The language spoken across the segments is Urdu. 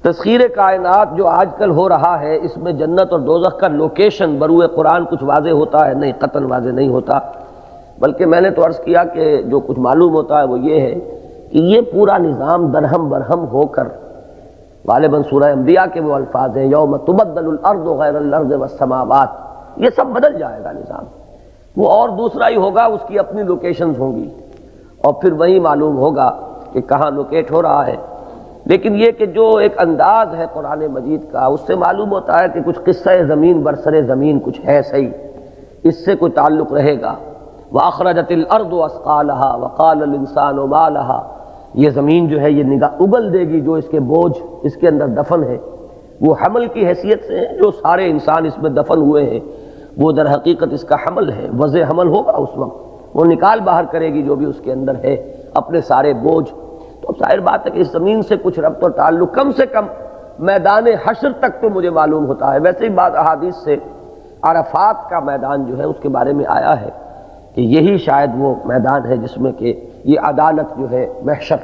تسخیر کائنات جو آج کل ہو رہا ہے، اس میں جنت اور دوزخ کا لوکیشن بروئے قرآن کچھ واضح ہوتا ہے؟ نہیں، قطعاً واضح نہیں ہوتا، بلکہ میں نے تو عرض کیا کہ جو کچھ معلوم ہوتا ہے وہ یہ ہے کہ یہ پورا نظام درہم برہم ہو کر، غالباً سورہ انبیاء کے وہ الفاظ ہیں، یوم تبدل الارض غیر الارض والسماوات، یہ سب بدل جائے گا نظام، وہ اور دوسرا ہی ہوگا، اس کی اپنی لوکیشنز ہوں گی، اور پھر وہی معلوم ہوگا کہ کہاں لوکیٹ ہو رہا ہے۔ لیکن یہ کہ جو ایک انداز ہے قرآن مجید کا، اس سے معلوم ہوتا ہے کہ کچھ قصہ زمین برسر زمین کچھ ہے صحیح، اس سے کوئی تعلق رہے گا۔ وَأَخْرَجَتِ الْأَرْضُ أَثْقَالَهَا وَقَالَ الْإِنسَانُ مَا لَهَا، یہ زمین جو ہے یہ نگاہ اگل دے گی، جو اس کے بوجھ اس کے اندر دفن ہے، وہ حمل کی حیثیت سے ہیں، جو سارے انسان اس میں دفن ہوئے ہیں، وہ در حقیقت اس کا حمل ہے، وضع حمل ہوگا اس وقت، وہ نکال باہر کرے گی جو بھی اس کے اندر ہے اپنے سارے بوجھ۔ تو ظاہر بات ہے کہ اس زمین سے کچھ ربط اور تعلق کم سے کم میدان حشر تک تو مجھے معلوم ہوتا ہے۔ ویسے ہی بعض احادیث سے عرفات کا میدان جو ہے اس کے بارے میں آیا ہے کہ یہی شاید وہ میدان ہے جس میں کہ یہ عدالت جو ہے محشر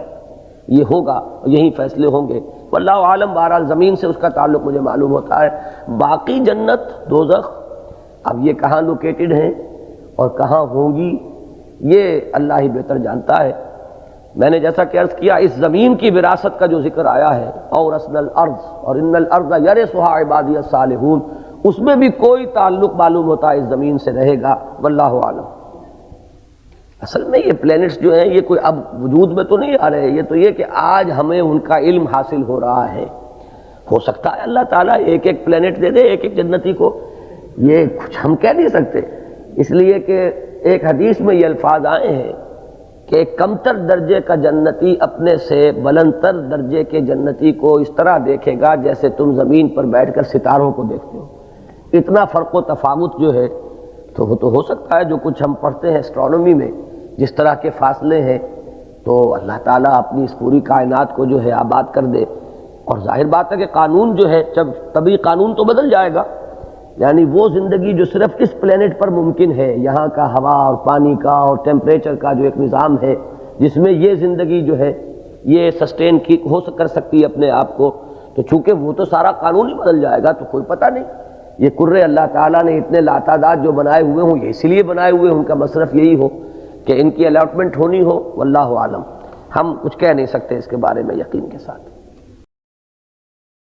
یہ ہوگا، یہی فیصلے ہوں گے، واللہ عالم۔ بہرحال زمین سے اس کا تعلق مجھے معلوم ہوتا ہے۔ باقی جنت دوزخ اب یہ کہاں لوکیٹڈ ہیں اور کہاں ہوں گی یہ اللہ ہی بہتر جانتا ہے۔ میں نے جیسا کہ عرض کیا، اس زمین کی وراثت کا جو ذکر آیا ہے، اورثنا الارض اور ان الارض یرثها عبادی الصالحون، اس میں بھی کوئی تعلق معلوم ہوتا ہے اس زمین سے رہے گا، واللہ عالم۔ اصل میں یہ پلینٹس جو ہیں یہ کوئی اب وجود میں تو نہیں آ رہے، یہ تو یہ کہ آج ہمیں ان کا علم حاصل ہو رہا ہے۔ ہو سکتا ہے اللہ تعالیٰ ایک ایک پلینٹ دے دے ایک ایک جنتی کو، یہ کچھ ہم کہہ نہیں سکتے، اس لیے کہ ایک حدیث میں یہ الفاظ آئے ہیں کہ ایک کمتر درجے کا جنتی اپنے سے بلندتر درجے کے جنتی کو اس طرح دیکھے گا جیسے تم زمین پر بیٹھ کر ستاروں کو دیکھتے ہو۔ اتنا فرق و تفاوت جو ہے تو ہو سکتا ہے جو کچھ ہم پڑھتے ہیں اسٹرانومی میں جس طرح کے فاصلے ہیں، تو اللہ تعالیٰ اپنی اس پوری کائنات کو جو ہے آباد کر دے۔ اور ظاہر بات ہے کہ قانون جو ہے طبی قانون تو بدل جائے گا، یعنی وہ زندگی جو صرف اس پلینٹ پر ممکن ہے، یہاں کا ہوا اور پانی کا اور ٹیمپریچر کا جو ایک نظام ہے جس میں یہ زندگی جو ہے یہ سسٹین کر سکتی ہے اپنے آپ کو، تو چونکہ وہ تو سارا قانون ہی بدل جائے گا، تو کوئی پتہ نہیں۔ یہ کرے اللہ تعالیٰ نے اتنے لاتعداد جو بنائے ہوئے ہوں، یہ اسی لیے بنائے ہوئے ہیں، ان کا مصرف یہی ہو کہ ان کی الاٹمنٹ ہونی ہو، واللہ عالم۔ ہم کچھ کہہ نہیں سکتے اس کے بارے میں یقین کے ساتھ۔